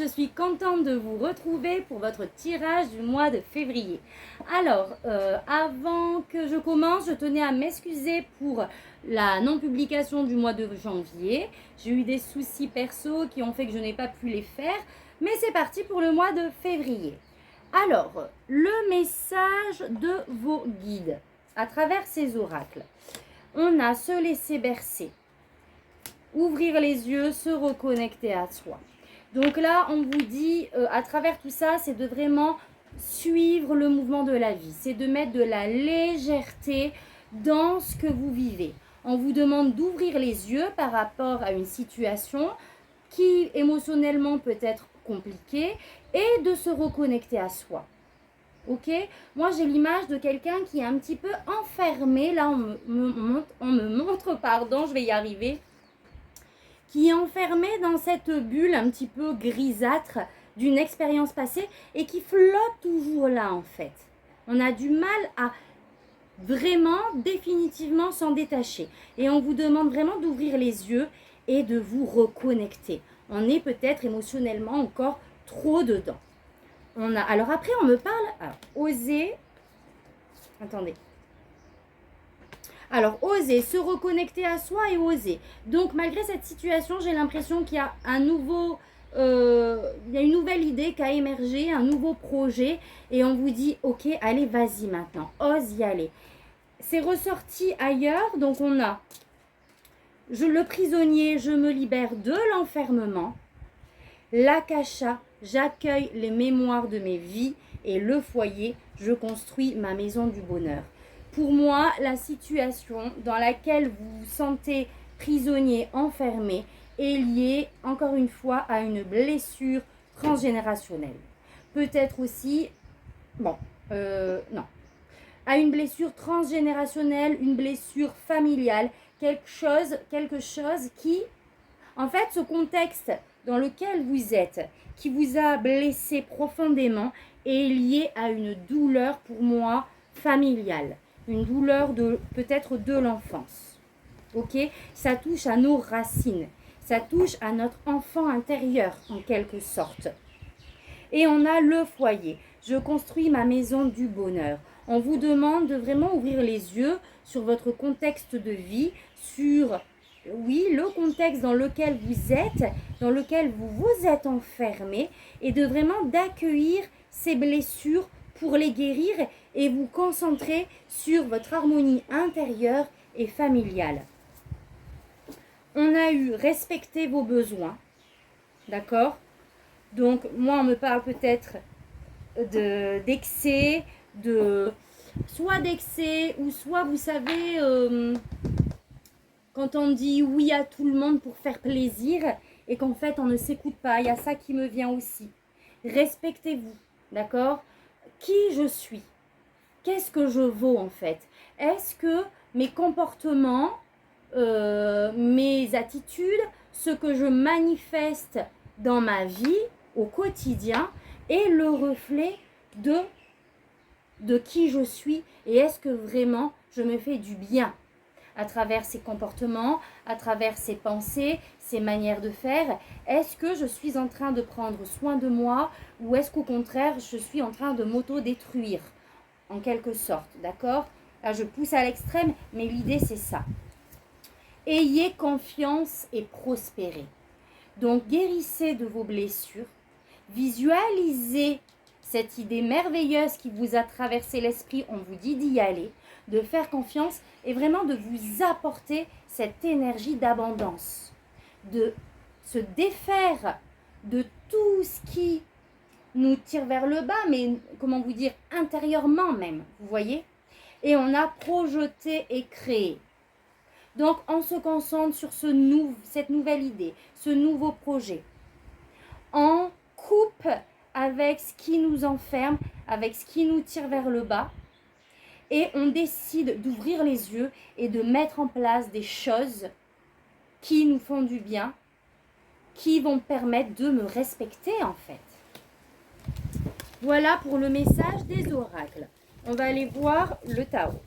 je suis contente de vous retrouver pour votre tirage du mois de février. Alors, avant que je commence, je tenais à m'excuser pour la non-publication du mois de janvier. J'ai eu des soucis perso qui ont fait que je n'ai pas pu les faire, mais c'est parti pour le mois de février. Alors, le message de vos guides à travers ces oracles. On a se laisser bercer, ouvrir les yeux, se reconnecter à soi. Donc là, on vous dit, à travers tout ça, c'est de vraiment suivre le mouvement de la vie. C'est de mettre de la légèreté dans ce que vous vivez. On vous demande d'ouvrir les yeux par rapport à une situation qui émotionnellement peut être compliquée et de se reconnecter à soi. Ok? Moi, j'ai l'image de quelqu'un qui est un petit peu enfermé. Là, on me montre, pardon, je vais y arriver, qui est enfermé dans cette bulle un petit peu grisâtre d'une expérience passée et qui flotte toujours là en fait. On a du mal à vraiment définitivement s'en détacher et on vous demande vraiment d'ouvrir les yeux et de vous reconnecter. On est peut-être émotionnellement encore trop dedans. Alors après on me parle, oser, attendez. Alors, oser, se reconnecter à soi et oser. Donc, malgré cette situation, j'ai l'impression qu'il y a une nouvelle idée qui a émergé, un nouveau projet. Et on vous dit, ok, allez, vas-y maintenant, ose y aller. C'est ressorti ailleurs, donc on a le prisonnier, je me libère de l'enfermement. L'akasha, j'accueille les mémoires de mes vies. Et le foyer, je construis ma maison du bonheur. Pour moi, la situation dans laquelle vous vous sentez prisonnier, enfermé, est liée, encore une fois, à une blessure transgénérationnelle. Peut-être aussi, à une blessure transgénérationnelle, une blessure familiale, quelque chose qui, en fait, ce contexte dans lequel vous êtes, qui vous a blessé profondément, est lié à une douleur, pour moi, familiale. Une douleur peut-être de l'enfance. Ok? Ça touche à nos racines. Ça touche à notre enfant intérieur, en quelque sorte. Et on a le foyer. Je construis ma maison du bonheur. On vous demande de vraiment ouvrir les yeux sur votre contexte de vie, sur, oui, le contexte dans lequel vous êtes, dans lequel vous vous êtes enfermé, et de vraiment d'accueillir ces blessures pour les guérir et vous concentrer sur votre harmonie intérieure et familiale. On a eu respecter vos besoins, d'accord? Donc moi on me parle peut-être d'excès, soit d'excès ou soit vous savez quand on dit oui à tout le monde pour faire plaisir et qu'en fait on ne s'écoute pas. Il y a ça qui me vient aussi. Respectez-vous, d'accord? Qui je suis? Qu'est-ce que je vaux en fait? Est-ce que mes comportements, mes attitudes, ce que je manifeste dans ma vie au quotidien est le reflet de qui je suis? Et est-ce que vraiment je me fais du bien à travers ces comportements, à travers ces pensées, ces manières de faire? Est-ce que je suis en train de prendre soin de moi ou est-ce qu'au contraire je suis en train de m'auto-détruire? En quelque sorte, d'accord? Là, je pousse à l'extrême, mais l'idée, c'est ça. Ayez confiance et prospérez. Donc, guérissez de vos blessures. Visualisez cette idée merveilleuse qui vous a traversé l'esprit. On vous dit d'y aller, de faire confiance et vraiment de vous apporter cette énergie d'abondance. De se défaire de tout ce qui nous tire vers le bas, mais comment vous dire, intérieurement même, vous voyez? Et on a projeté et créé. Donc, on se concentre sur cette nouvelle idée, ce nouveau projet. On coupe avec ce qui nous enferme, avec ce qui nous tire vers le bas. Et on décide d'ouvrir les yeux et de mettre en place des choses qui nous font du bien, qui vont permettre de me respecter en fait. Voilà pour le message des oracles. On va aller voir le tarot.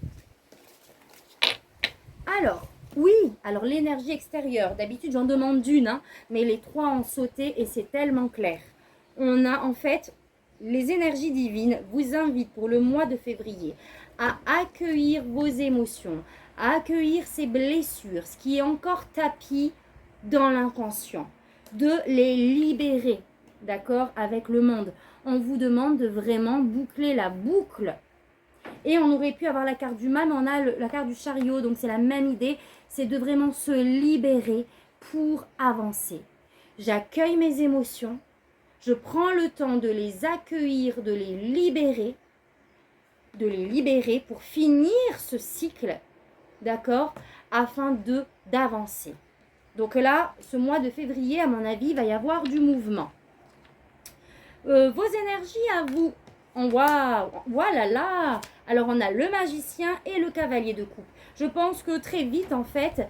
Alors, oui, alors l'énergie extérieure. D'habitude, j'en demande une, mais les trois ont sauté et c'est tellement clair. on a en fait, les énergies divines vous invitent pour le mois de février à accueillir vos émotions, à accueillir ces blessures, ce qui est encore tapis dans l'inconscient, de les libérer, d'accord, avec le monde. On vous demande de vraiment boucler la boucle. Et on aurait pu avoir la carte du mal, mais on a la carte du chariot, donc c'est la même idée, c'est de vraiment se libérer pour avancer. J'accueille mes émotions, je prends le temps de les accueillir, de les libérer pour finir ce cycle, d'accord, afin d'avancer. Donc là, ce mois de février, à mon avis, il va y avoir du mouvement. Vos énergies à vous. Waouh, voilà là. Alors on a le magicien et le cavalier de coupe. Je pense que très vite, en fait,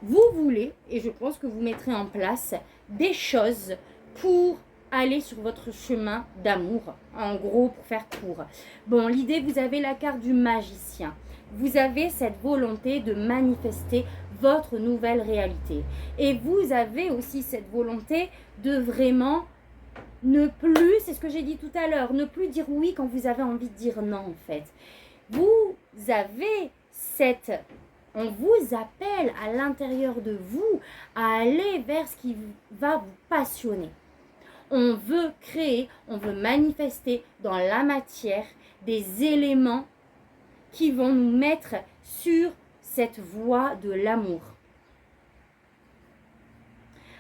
vous voulez, et je pense que vous mettrez en place des choses pour aller sur votre chemin d'amour, en gros, pour faire court. Bon, l'idée, vous avez la carte du magicien. Vous avez cette volonté de manifester votre nouvelle réalité. Et vous avez aussi cette volonté de vraiment ne plus, c'est ce que j'ai dit tout à l'heure, ne plus dire oui quand vous avez envie de dire non, en fait. Vous avez cette... On vous appelle à l'intérieur de vous à aller vers ce qui va vous passionner. On veut créer, on veut manifester dans la matière des éléments qui vont nous mettre sur cette voie de l'amour.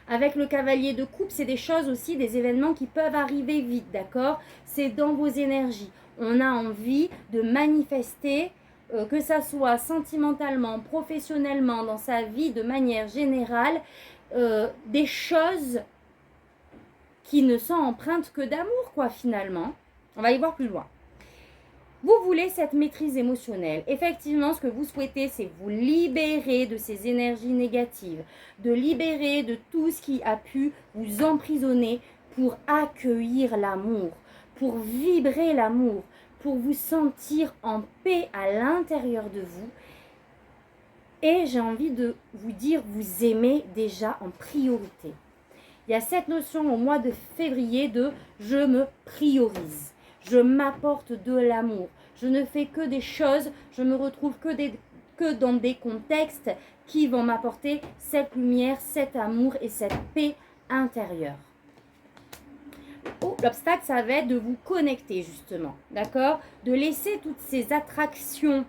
Avec le cavalier de coupe, c'est des choses aussi, des événements qui peuvent arriver vite, d'accord? C'est dans vos énergies. On a envie de manifester, que ça soit sentimentalement, professionnellement, dans sa vie de manière générale, des choses qui ne sont empreintes que d'amour, quoi, finalement. On va y voir plus loin. Vous voulez cette maîtrise émotionnelle. Effectivement, ce que vous souhaitez, c'est vous libérer de ces énergies négatives, de libérer de tout ce qui a pu vous emprisonner pour accueillir l'amour, pour vibrer l'amour, pour vous sentir en paix à l'intérieur de vous. Et j'ai envie de vous dire, vous aimez déjà en priorité. Il y a cette notion au mois de février de « je me priorise ». Je m'apporte de l'amour. Je ne fais que des choses, je me retrouve que dans des contextes qui vont m'apporter cette lumière, cet amour et cette paix intérieure. L'obstacle, ça va être de vous connecter justement, d'accord? De laisser toutes ces attractions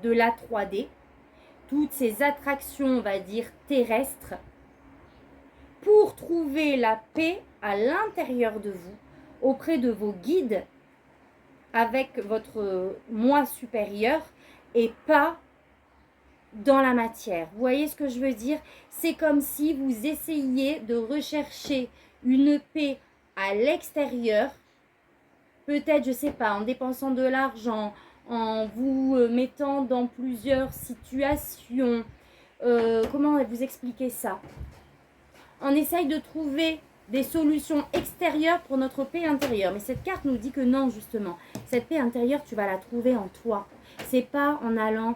de la 3D, toutes ces attractions, on va dire, terrestres, pour trouver la paix à l'intérieur de vous, auprès de vos guides, avec votre moi supérieur et pas dans la matière. Vous voyez ce que je veux dire? C'est comme si vous essayiez de rechercher une paix à l'extérieur, peut-être, je ne sais pas, en dépensant de l'argent, en vous mettant dans plusieurs situations. Comment vous expliquer ça? On essaye de trouver des solutions extérieures pour notre paix intérieure. Mais cette carte nous dit que non, justement. Cette paix intérieure, tu vas la trouver en toi. C'est pas en allant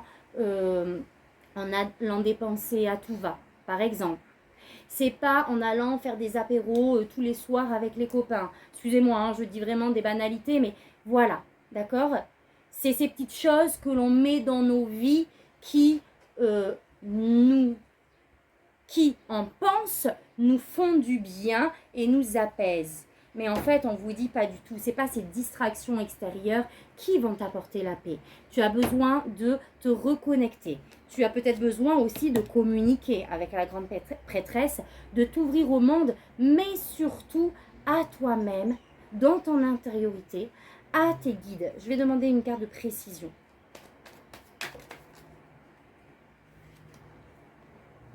dépenser à tout va, par exemple. C'est pas en allant faire des apéros tous les soirs avec les copains. Excusez-moi, hein, je dis vraiment des banalités, mais voilà, d'accord? C'est ces petites choses que l'on met dans nos vies qui en pensent, nous font du bien et nous apaisent. Mais en fait, on ne vous dit pas du tout. Ce n'est pas ces distractions extérieures qui vont t'apporter la paix. Tu as besoin de te reconnecter. Tu as peut-être besoin aussi de communiquer avec la grande prêtresse, de t'ouvrir au monde, mais surtout à toi-même, dans ton intériorité, à tes guides. Je vais demander une carte de précision.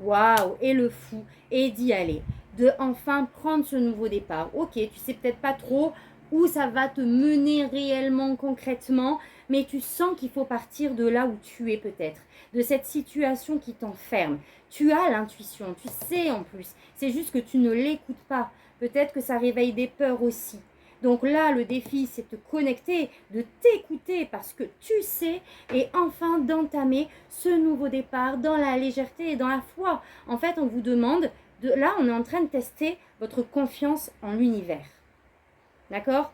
Waouh, et le fou, et d'y aller, de enfin prendre ce nouveau départ. Ok, tu sais peut-être pas trop où ça va te mener réellement, concrètement, mais tu sens qu'il faut partir de là où tu es peut-être, de cette situation qui t'enferme. Tu as l'intuition, tu sais en plus, c'est juste que tu ne l'écoutes pas. Peut-être que ça réveille des peurs aussi. Donc là, le défi, c'est de te connecter, de t'écouter parce que tu sais et enfin d'entamer ce nouveau départ dans la légèreté et dans la foi. En fait, on vous demande, là, on est en train de tester votre confiance en l'univers. D'accord?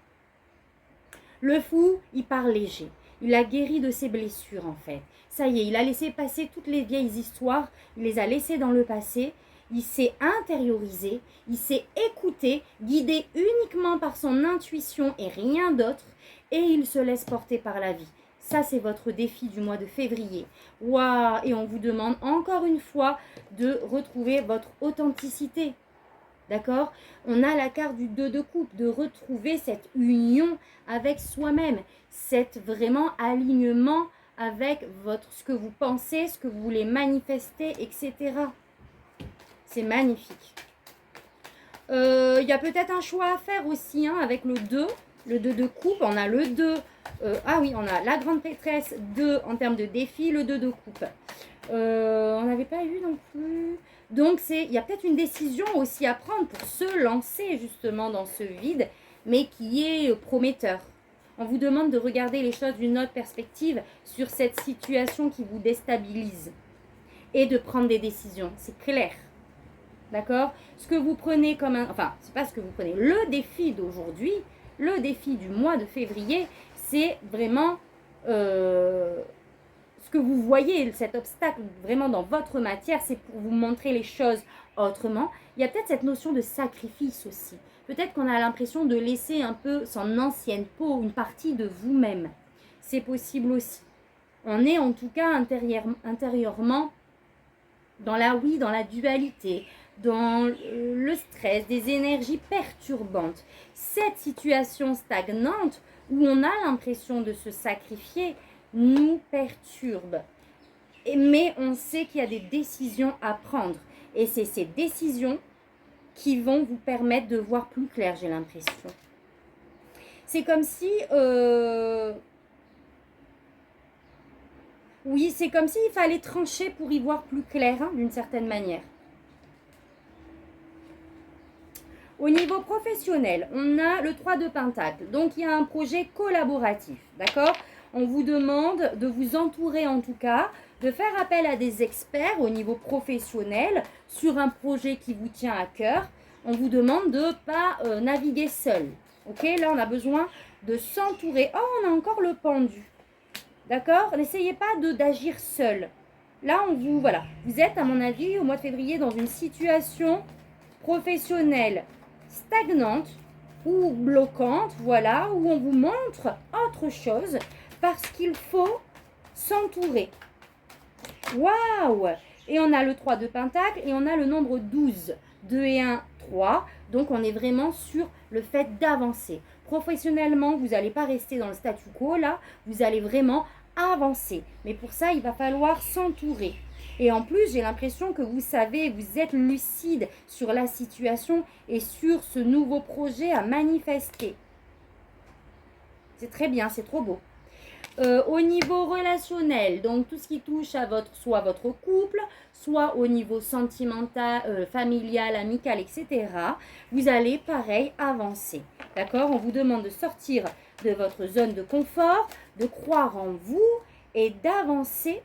Le fou, il part léger. Il a guéri de ses blessures en fait. Ça y est, il a laissé passer toutes les vieilles histoires, il les a laissées dans le passé, il s'est intériorisé, il s'est écouté, guidé uniquement par son intuition et rien d'autre, et il se laisse porter par la vie. Ça, c'est votre défi du mois de février. Waouh! Et on vous demande encore une fois de retrouver votre authenticité. D'accord? On a la carte du 2 de coupe, de retrouver cette union avec soi-même, cet vraiment alignement avec ce que vous pensez, ce que vous voulez manifester, etc. C'est magnifique. Il y a peut-être un choix à faire aussi hein, avec le 2 de coupe. On a le 2, ah oui, on a la grande maîtresse 2 en termes de défi, le 2 de coupe. On n'avait pas eu non plus. Donc, il y a peut-être une décision aussi à prendre pour se lancer justement dans ce vide, mais qui est prometteur. On vous demande de regarder les choses d'une autre perspective sur cette situation qui vous déstabilise et de prendre des décisions. C'est clair. D'accord? Ce que vous prenez comme un... Enfin, c'est pas ce que vous prenez. Le défi d'aujourd'hui, le défi du mois de février, c'est vraiment... ce que vous voyez, cet obstacle vraiment dans votre matière, c'est pour vous montrer les choses autrement. Il y a peut-être cette notion de sacrifice aussi. Peut-être qu'on a l'impression de laisser un peu son ancienne peau, une partie de vous-même. C'est possible aussi. On est en tout cas intérieurement dans la dualité, dans le stress, des énergies perturbantes. Cette situation stagnante où on a l'impression de se sacrifier, nous perturbe. Mais on sait qu'il y a des décisions à prendre. Et c'est ces décisions qui vont vous permettre de voir plus clair, j'ai l'impression. C'est comme si... oui, c'est comme s'il fallait trancher pour y voir plus clair, hein, d'une certaine manière. Au niveau professionnel, on a le 3 de Pentacle. Donc, il y a un projet collaboratif, d'accord? On vous demande de vous entourer en tout cas, de faire appel à des experts au niveau professionnel sur un projet qui vous tient à cœur. On vous demande de ne pas naviguer seul. Ok, là, on a besoin de s'entourer. Oh, on a encore le pendu. D'accord? N'essayez pas d'agir seul. Là, voilà. Vous êtes, à mon avis, au mois de février, dans une situation professionnelle stagnante ou bloquante, voilà, où on vous montre autre chose parce qu'il faut s'entourer. Waouh! Et on a le 3 de Pentacle et on a le nombre 12. 2 et 1, 3. Donc, on est vraiment sur le fait d'avancer. Professionnellement, vous n'allez pas rester dans le statu quo, là. Vous allez vraiment avancer. Mais pour ça, il va falloir s'entourer. Et en plus, j'ai l'impression que vous savez, vous êtes lucide sur la situation et sur ce nouveau projet à manifester. C'est très bien, c'est trop beau. Au niveau relationnel, donc tout ce qui touche à soit votre couple, soit au niveau sentimental, familial, amical, etc. Vous allez pareil avancer. D'accord? On vous demande de sortir de votre zone de confort, de croire en vous et d'avancer.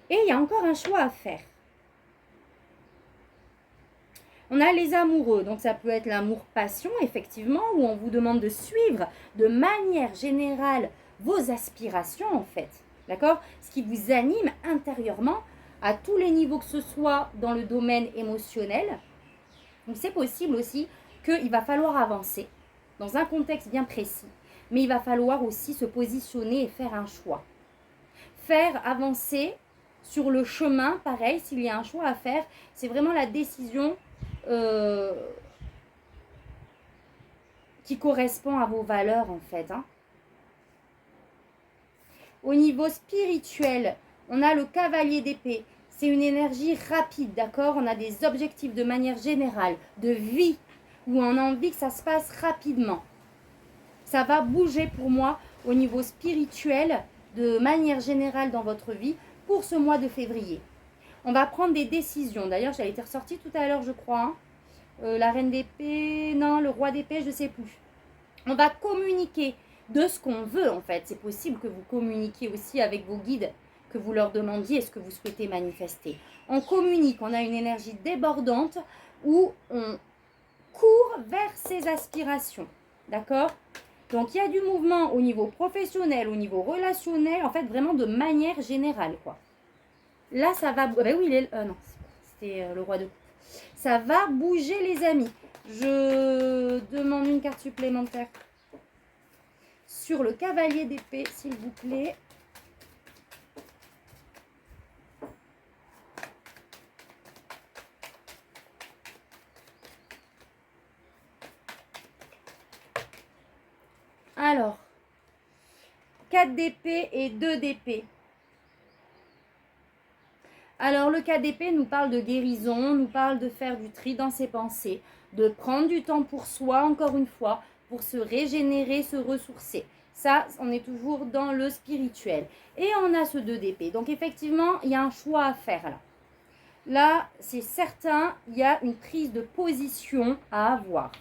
Et il y a encore un choix à faire. On a les amoureux, donc ça peut être l'amour-passion, effectivement, où on vous demande de suivre de manière générale vos aspirations, en fait. D'accord? Ce qui vous anime intérieurement à tous les niveaux, que ce soit dans le domaine émotionnel. Donc c'est possible aussi qu'il va falloir avancer dans un contexte bien précis. Mais il va falloir aussi se positionner et faire un choix. Faire avancer sur le chemin, pareil, s'il y a un choix à faire, c'est vraiment la décision qui correspond à vos valeurs en fait. Hein. Au niveau spirituel, on a le cavalier d'épée. C'est une énergie rapide, d'accord? On a des objectifs de manière générale, de vie, où on a envie que ça se passe rapidement. Ça va bouger pour moi au niveau spirituel, de manière générale dans votre vie, pour ce mois de février. On va prendre des décisions. D'ailleurs, ça a été ressorti tout à l'heure, je crois. Hein. La reine d'épée, non, le roi d'épée, je ne sais plus. On va communiquer de ce qu'on veut, en fait. C'est possible que vous communiquiez aussi avec vos guides, que vous leur demandiez ce que vous souhaitez manifester. On communique, on a une énergie débordante où on court vers ses aspirations. D'accord? Donc, il y a du mouvement au niveau professionnel, au niveau relationnel, en fait, vraiment de manière générale, quoi. Là, ça va... Ben oui, il est... non, c'était le roi de coupe. Ça va bouger, les amis. Je demande une carte supplémentaire sur le cavalier d'épée, s'il vous plaît. Alors, 4 d'épée et 2 d'épée. Alors, le 4 d'épée nous parle de guérison, nous parle de faire du tri dans ses pensées, de prendre du temps pour soi, encore une fois, pour se régénérer, se ressourcer. Ça, on est toujours dans le spirituel. Et on a ce 2 d'épée. Donc, effectivement, il y a un choix à faire là. Là, c'est certain, il y a une prise de position à avoir.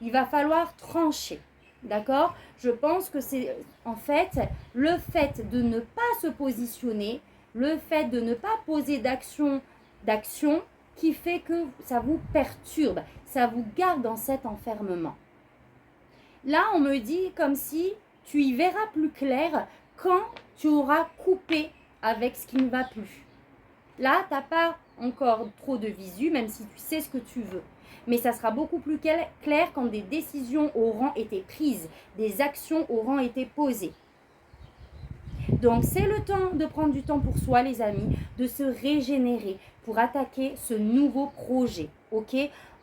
Il va falloir trancher. D'accord? Je pense que c'est en fait le fait de ne pas se positionner, le fait de ne pas poser d'action qui fait que ça vous perturbe, ça vous garde dans cet enfermement. Là, on me dit comme si tu y verras plus clair quand tu auras coupé avec ce qui ne va plus. Là, tu n'as pas encore trop de visu, même si tu sais ce que tu veux. Mais ça sera beaucoup plus clair quand des décisions auront été prises, des actions auront été posées. Donc, c'est le temps de prendre du temps pour soi, les amis, de se régénérer pour attaquer ce nouveau projet, ok?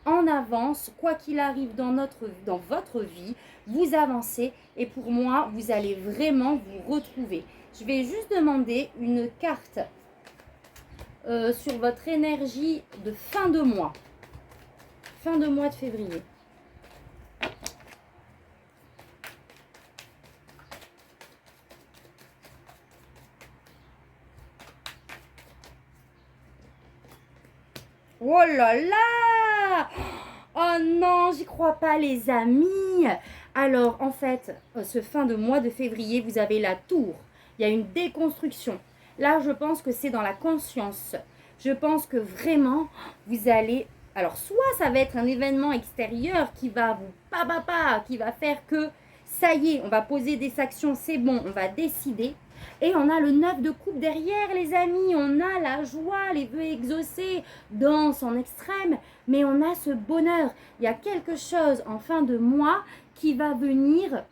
En avance, quoi qu'il arrive dans votre vie, vous avancez et pour moi, vous allez vraiment vous retrouver. Je vais juste demander une carte sur votre énergie de fin de mois. Fin de mois de février. Oh là là! Oh non, j'y crois pas, les amis. Alors, en fait, ce fin de mois de février, vous avez la tour. Il y a une déconstruction. Là, je pense que c'est dans la conscience. Je pense que vraiment, vous allez... Alors, soit ça va être un événement extérieur qui va vous... qui va faire que, ça y est, on va poser des actions, c'est bon, on va décider. Et on a le 9 de coupe derrière, les amis. On a la joie, les vœux exaucés dans son extrême. Mais on a ce bonheur. Il y a quelque chose en fin de mois qui va venir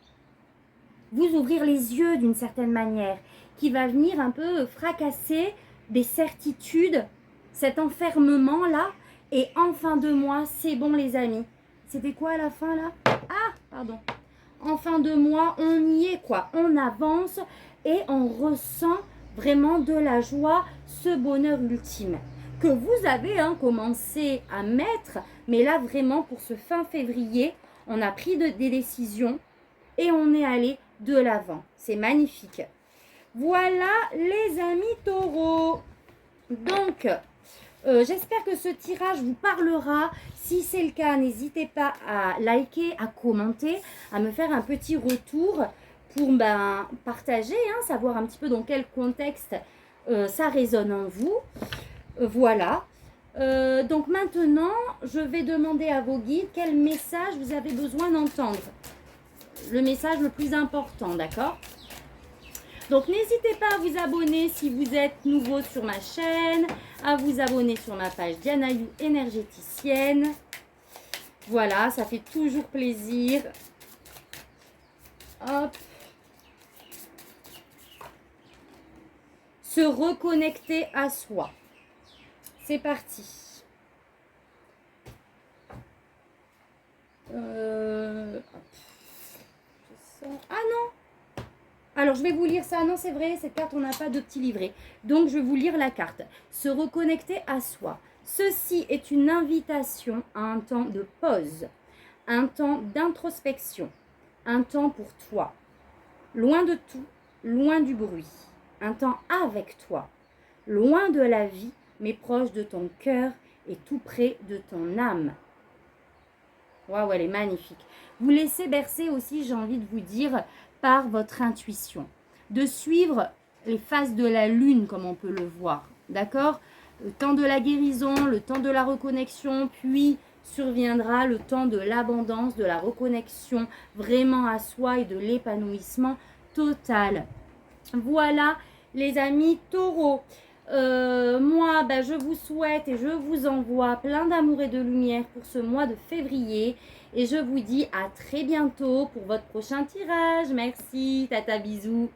vous ouvrir les yeux d'une certaine manière. Qui va venir un peu fracasser des certitudes, cet enfermement-là. Et en fin de mois, c'est bon, les amis. C'était quoi à la fin, là? Ah, pardon. En fin de mois, on y est, quoi. On avance et on ressent vraiment de la joie, ce bonheur ultime que vous avez commencé à mettre. Mais là, vraiment, pour ce fin février, on a pris des décisions et on est allé de l'avant. C'est magnifique. Voilà, les amis taureaux. Donc, j'espère que ce tirage vous parlera. Si c'est le cas, n'hésitez pas à liker, à commenter, à me faire un petit retour pour partager, savoir un petit peu dans quel contexte ça résonne en vous. Voilà. Donc maintenant, je vais demander à vos guides quel message vous avez besoin d'entendre. Le message le plus important, d'accord? Donc, n'hésitez pas à vous abonner si vous êtes nouveau sur ma chaîne, à vous abonner sur ma page Diana You énergéticienne. Voilà, ça fait toujours plaisir. Hop. Se reconnecter à soi. C'est parti. Ah non! Alors, je vais vous lire ça. Non, c'est vrai, cette carte, on n'a pas de petit livret. Donc, je vais vous lire la carte. Se reconnecter à soi. Ceci est une invitation à un temps de pause, un temps d'introspection, un temps pour toi. Loin de tout, loin du bruit. Un temps avec toi. Loin de la vie, mais proche de ton cœur et tout près de ton âme. Waouh, elle est magnifique. Vous laissez bercer aussi, j'ai envie de vous dire, par votre intuition. De suivre les phases de la lune, comme on peut le voir. D'accord? Le temps de la guérison, le temps de la reconnexion, puis surviendra le temps de l'abondance, de la reconnexion vraiment à soi et de l'épanouissement total. Voilà les amis taureaux. Moi, je vous souhaite et je vous envoie plein d'amour et de lumière pour ce mois de février. Et je vous dis à très bientôt pour votre prochain tirage. Merci, tata, bisous.